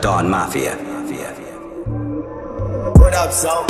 Don Mafia. What up, so?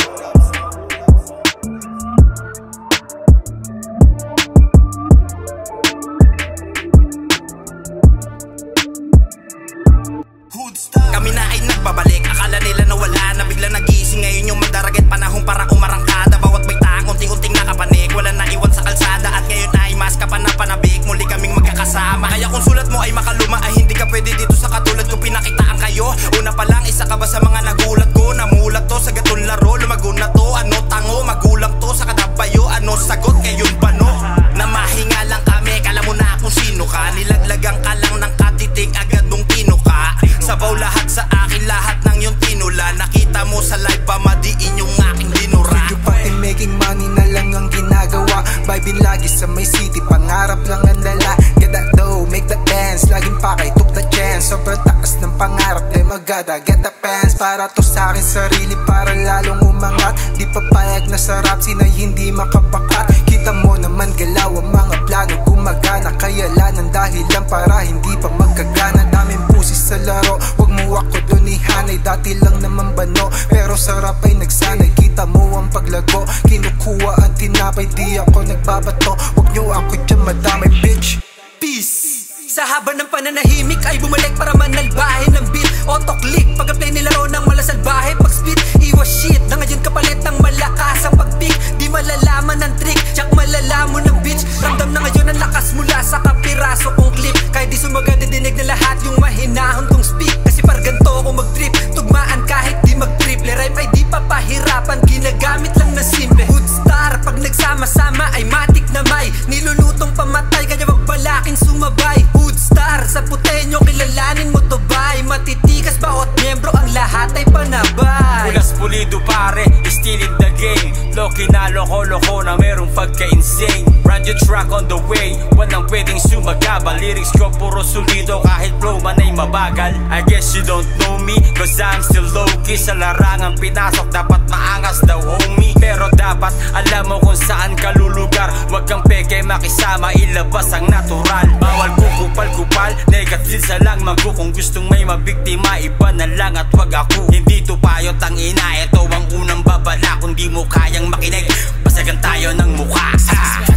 Kami na ay nagbabalik, akala nila nawala na bigla nagising. Ngayon yung mandaragit, panahon para umarangkada. Bawat may taang unting-unting nakapanik, wala na iwan sa kalsada. At ngayon ay mas ka pa na panabik, muli kaming magkakasama. Kaya kung sulat mo ay makaluma, ay hindi ka pwede dito sa katulad ko. Pinakitaan kayo, una pa lang isa ka ba sa mga nagulat ko? Namulat to sa gatong laro, lumago na to. Ano tango, magulang to sa kadabayo. Ano sagot, ngayon pa no? Na mahinga lang kami, kala mo na kung sino ka. Nilaglagang ka lang ng katitig, agad mong kinuka. Sabaw lahat sa akin, lahat ng yung tinula. Nakita mo sa live pa, madiin yung aking dinura. You pa making money na lang ang ginagawa. Vibing lagi sa may city, pangarap lang ang dala. Get that dough, make the dance, laging pakay, took the chance. Sobrang taas ng pangarap, de magada, get the pants. Para to sa akin sarili, para lalong umangat. Di papayag na sa rap, sinay hindi makapakat. Kita mo naman galaw ang mga plano, gumagana. Kaya lang ang dahilan para hindi pa magkagana. Daming pusis sa laro, wag mo ako dun ihanay. Dati lang naman bano, pero sarap ay nagsanay. Kita mo ang paglago, kinukuha ang tinapay. Di ako nagbabato, wag nyo ako dyan madamay, bitch. Peace! Sa haba ng pananahimik ay bumalik para manalbahin ng beat. Auto-click, pag-play nilaro ng malasalbahe. Pag-spit, iwas shit, na ngayon kapalit ng malakas ang pag-pick. Di malalaman ng trick, tsak malalaman ng bitch. Ramdam na ngayon ang lakas mula sa kapiraso kong clip. Kahit di sumaga, didinig na lahat yung mahinahon kong speak. Kasi par ganto ako mag-trip, tugmaan kahit di mag-triple. Rhyme ay di papahirapan, ginagamit lang na simple. Good star, pag nagsama-sama ay matik na may nilulutong pamatay, kaya magbalaking sumabay. Good star, sa putenyo kilalanin mo to bay. Matitikas bawat miyembro, ang lahat ay panabay. Pulas pulido pare, still in the game. Loki na loko-loko na merong pagka-insane. Run your track on the way, walang pwedeng sumagabal. Lyrics ko puro solido, kahit flow man ay mabagal. I guess you don't know me, cause I'm still low-key. Sa larangang pinasok, dapat maangas daw homie. Pero dapat alam mo kung saan ka lulugar. Huwag kang peke makisama, ilabas ang natural. Bawal kukupal-kupal, negative sa lang magu. Kung gustong may mabiktima, iba na lang at wag ako. Hindi to payot ang ina, ito ang unang babala. Kung di mo kayang makinig, basagan tayo ng mukha.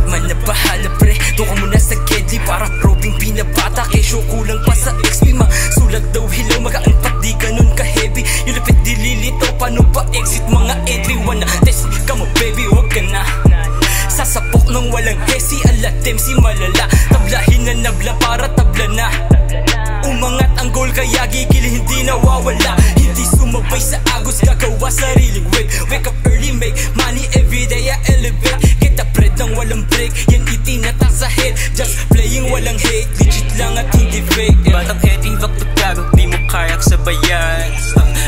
Man na bahala pre, doon ka muna sa Kedli. Para probing binabata, kesyo kulang pa sa XP. Masulat daw hilaw, magaanpat di ganun ka-heavy. Yung lapit dililito, paano ba exit mga entry? Wanna test ka mo baby, huwag ka na sasapok ng walang hesi, alatem si malala. Tablahin na nabla para tabla na. Umangat ang goal kaya gigil hindi nawawala. Hindi sumabay sa agos, gagawa sariling wave. Wake up early, make money everyday, I elevate. Get the bread ng walang break, yan itinatak sa head. Just playing walang hate, legit lang at hindi fake. Batang heady, bakit gago, di mo kayak sabayan.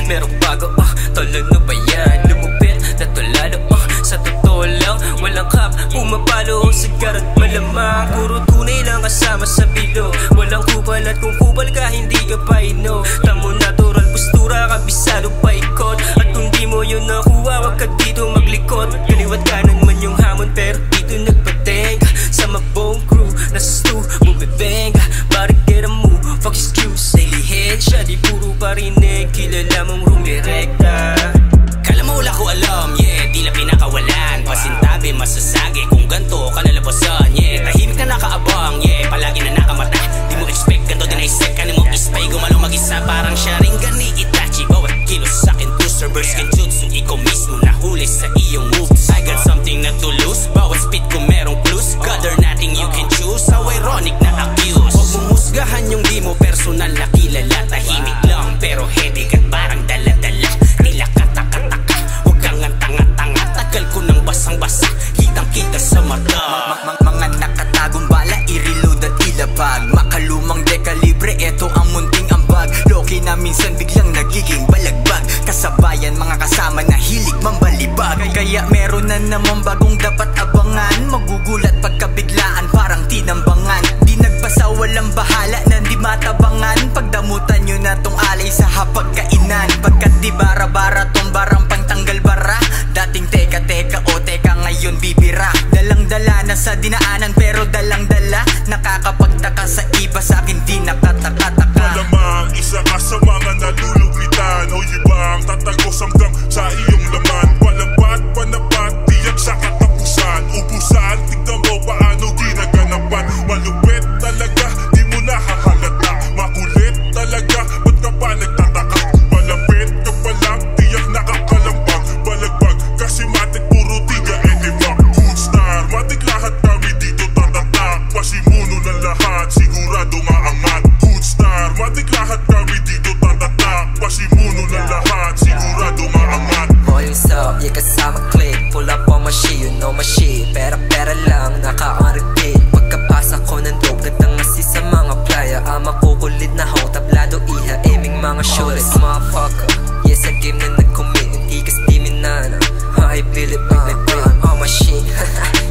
Merong bago, tolo na ba yan? Lumupit na tulado, sa totoo lang walang kap, pumapalo o sigarat malamang. Puro tunay lang kasama sa bilo. Walang kupal at kung kupal ka hindi ka pa ino. Tamo natural postura, kabisado pa ikot. At kung di mo yun nakuha, wag ka dito maglikot. Kaliwat kanan man yung hamon, pero dito nagpatenga. Sa mabong crew, nasa stew, bumibenga. Barikera mo, fuck excuse. Ay lihensya, di puro parinig. Kilala mong rumirekta. Kala mo wala ko alam, yeah, di na pinakawalan. Pasintabi, masasagi, kung ganto ka nalabasan, yeah. Tahimik na nakaabang, yeah, palagi na nakamata. Di mo expect, ganto din ay sec. Ano mo ispay, gumalaw mag-isa, parang Sharingan ni Itachi. Bawat kilos sa'kin, booster burst kenjutsu. Ikaw mismo nahuli sa iyong moves. I got something not to lose, bawat speed ko merong clues. God or nothing you can choose, how ironic na accuse. Huwag mong husgahan yung di mo personal na kilala. Tahimik lang, pero headache at parang dala-dala. Tila kataka-taka, huwag kang tanga-tanga. Tagal ko ng basang-basa, kitang-kita sa mata. Mga nakatagong bala, i-reload at ilabag. Makalumang dekalibre, eto ang munting ambag. Loki na minsan biglang nagiging balagbag. Kasabayan mga kasama na hilig mambalibag. Kaya meron na naman bagong dapat abangan. Magugulat pagkabiglaan, parang tinambangan. Di nagbasa, walang bahala na di matabangan. Pagdamutan nyo na tong alay sa hapagkainan. Pagkat di bara-bara tong barang pangtanggal bara. Dating teka-teka o teka ngayon bibira. Dalang-dala na sa dinaanan pero dalang-dala. Nakakapagtaka sa iba, sa akin di nakataka-taka. Malamang isa ka sa mga nalulugod. naman o ibang tatagos hanggang sa iyong laman. Palabat, panabat, tiyak sa katapusan. Ubusan, tignan mo paano ginaganapan. Malupit talaga, di mo nahahalata. Makulit talaga, ba't ka pa nagtataka? Malapit ka pa lang, tiyak nakakalambang. Balagbag, kasi matik puro tiga edibak. Good star, matik lahat kami dito tatatak. Pasimuno ng lahat, sigurado maangat. Good star, matik lahat kami dito tatatak. Pasimuno ng lahat, sigurado maangat. Volumes up, yeah kasama click. Pull up on my shit, you know my shit. Pera lang, naka-on repeat. Pagkapasa ko ng dope, gandang asi sa mga playa. Makukulit na ho, tablado iha, aiming mga shooters. Motherfucker, yes sa game na nag-commit. Hindi kas di minana, I feel it pag nag-grip. On my shit,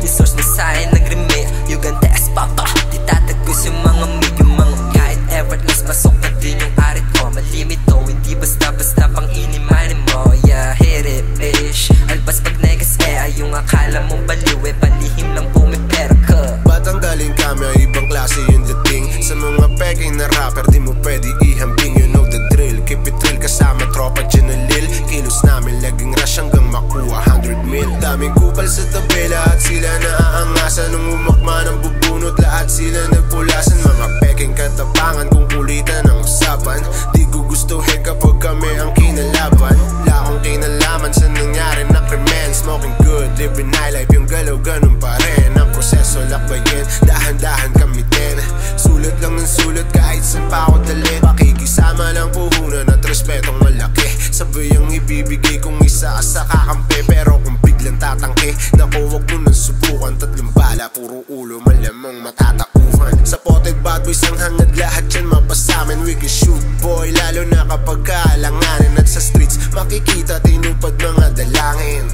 yung source mo sa'yo nag-remit. You ganda as papa, di tatagos yung mga meat. Yung mga kahit effortless, pasok na din yung arit ko. Malimit to, hindi basta-basta pang inimanin mo. Yeah, hit it, bitch. Albas pag negas yung akala mong baliw palihim lang pumipera ka. Batang galing kami, ibang klase yung dating. Sa mga peking na rapper, di mo pwede ihambing. You know the drill, keep it real kasama tropa dyan na lil. Kilos namin laging rush hanggang makuha 100 mil. Daming kupal sa tabela at sila naaangasan. Nung umakma ng bubunot, lahat sila nagpulasan. Mga peking katapangan kung kulitan ang usapan. Di gugustuhin kapag kami ang kinalaban. Wala akong kinalaman sa nangyari na krimen. Smoking good, living high life, yung galaw ganun pa rin. Ang proseso lakbayin, dahan-dahan kamitin. Sulat lang ng sulat kahit saan pa ako dalhin. Pakikisama lang puhunan at respetong malaki. Sabay ang ibibigay kung isa sa kakampi. Pero kung biglang tatangke, naku wag mo nang subukan. Tatlong bala, puro ulo, malamang matatakuhan. Sa potted bad boys ang hangad, lahat yan mapasamin. We can shoot boy, lalo na kapag kaalanganin. At sa streets makikita tinupad mga dalangin.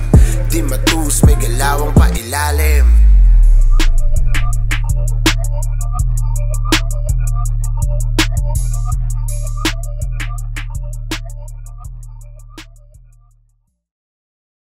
Di matus, may galawang pailalim.